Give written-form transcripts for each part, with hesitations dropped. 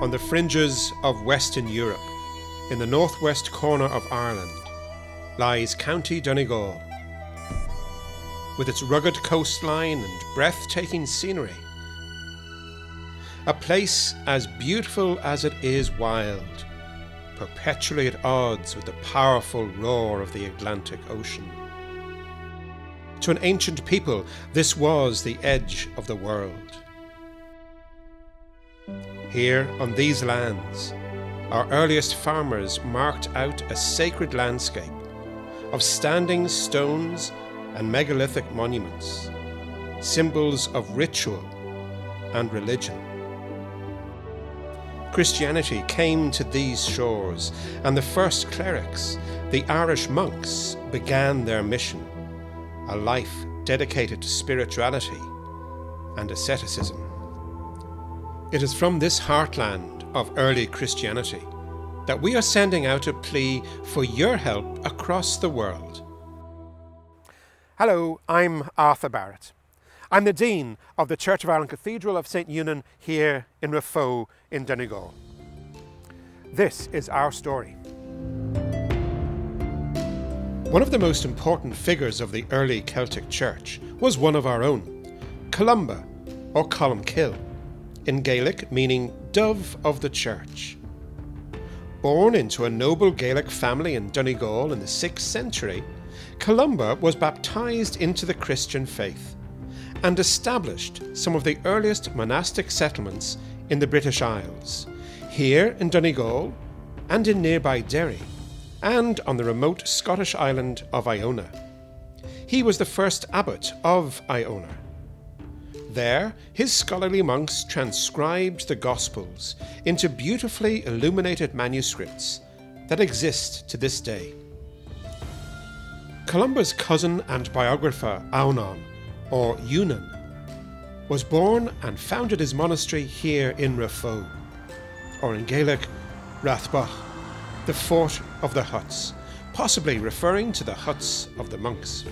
On the fringes of Western Europe, in the northwest corner of Ireland, lies County Donegal. With its rugged coastline and breathtaking scenery, a place as beautiful as it is wild, perpetually at odds with the powerful roar of the Atlantic Ocean. To an ancient people, this was the edge of the world. Here, on these lands, our earliest farmers marked out a sacred landscape of standing stones and megalithic monuments, symbols of ritual and religion. Christianity came to these shores, and the first clerics, the Irish monks, began their mission, a life dedicated to spirituality and asceticism. It is from this heartland of early Christianity that we are sending out a plea for your help across the world. Hello, I'm Arthur Barrett. I'm the Dean of the Church of Ireland Cathedral of St. Eunan here in Raphoe in Donegal. This is our story. One of the most important figures of the early Celtic Church was one of our own, Columba, or Columkill, in Gaelic meaning Dove of the Church. Born into a noble Gaelic family in Donegal in the 6th century, Columba was baptised into the Christian faith and established some of the earliest monastic settlements in the British Isles, here in Donegal and in nearby Derry, and on the remote Scottish island of Iona. He was the first abbot of Iona. There, his scholarly monks transcribed the Gospels into beautifully illuminated manuscripts that exist to this day. Columba's cousin and biographer Eunan, or Eunan, was born and founded his monastery here in Raphoe, or in Gaelic, Raphoe, the fort of the huts, possibly referring to the huts of the monks.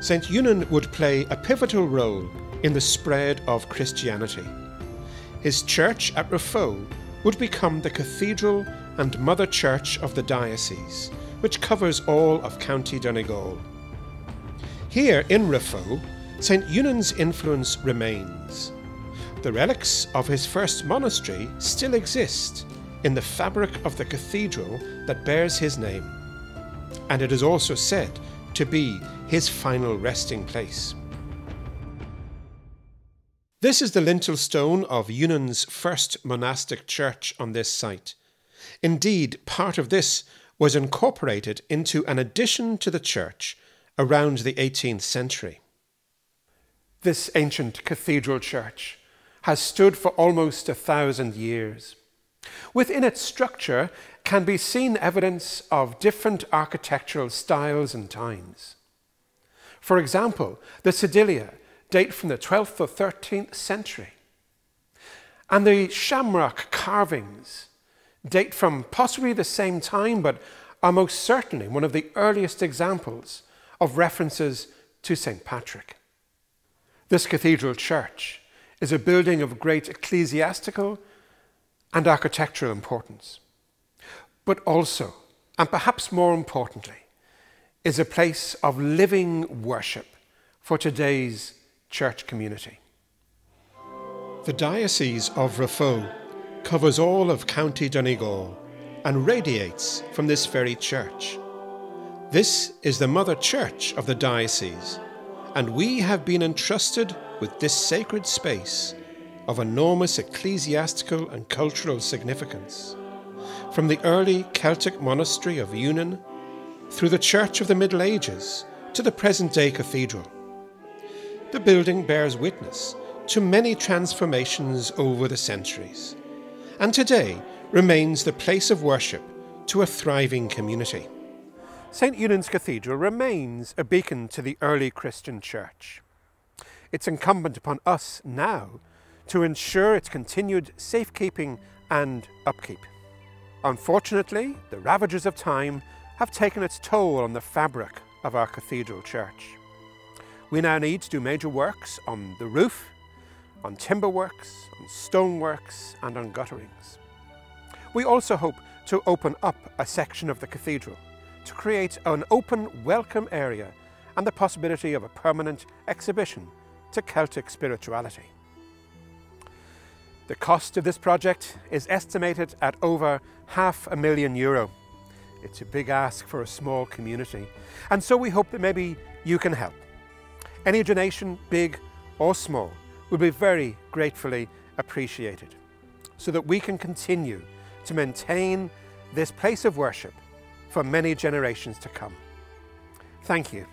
St. Eunan would play a pivotal role in the spread of Christianity. His church at Raphoe would become the cathedral and mother church of the diocese, which covers all of County Donegal. Here in Raphoe, St. Eunan's influence remains. The relics of his first monastery still exist in the fabric of the cathedral that bears his name, and it is also said to be his final resting place. This is the lintel stone of Eunan's first monastic church on this site. Indeed, part of this was incorporated into an addition to the church around the 18th century. This ancient cathedral church has stood for almost 1,000 years. Within its structure can be seen evidence of different architectural styles and times. For example, the sedilia date from the 12th or 13th century, and the shamrock carvings date from possibly the same time, but are most certainly one of the earliest examples of references to St. Patrick. This cathedral church is a building of great ecclesiastical and architectural importance, but also, and perhaps more importantly, is a place of living worship for today's church community. The Diocese of Raphoe covers all of County Donegal and radiates from this very church. This is the mother church of the diocese, and we have been entrusted with this sacred space of enormous ecclesiastical and cultural significance. From the early Celtic monastery of Eunan, through the church of the Middle Ages, to the present-day cathedral. The building bears witness to many transformations over the centuries, and today remains the place of worship to a thriving community. St. Eunan's Cathedral remains a beacon to the early Christian church. It's incumbent upon us now to ensure its continued safekeeping and upkeep. Unfortunately, the ravages of time have taken its toll on the fabric of our cathedral church. We now need to do major works on the roof, on timberworks, on stoneworks, and on gutterings. We also hope to open up a section of the cathedral to create an open, welcome area and the possibility of a permanent exhibition to Celtic spirituality. The cost of this project is estimated at over €500,000. It's a big ask for a small community, and so we hope that maybe you can help. Any donation, big or small, will be very gratefully appreciated so that we can continue to maintain this place of worship for many generations to come. Thank you.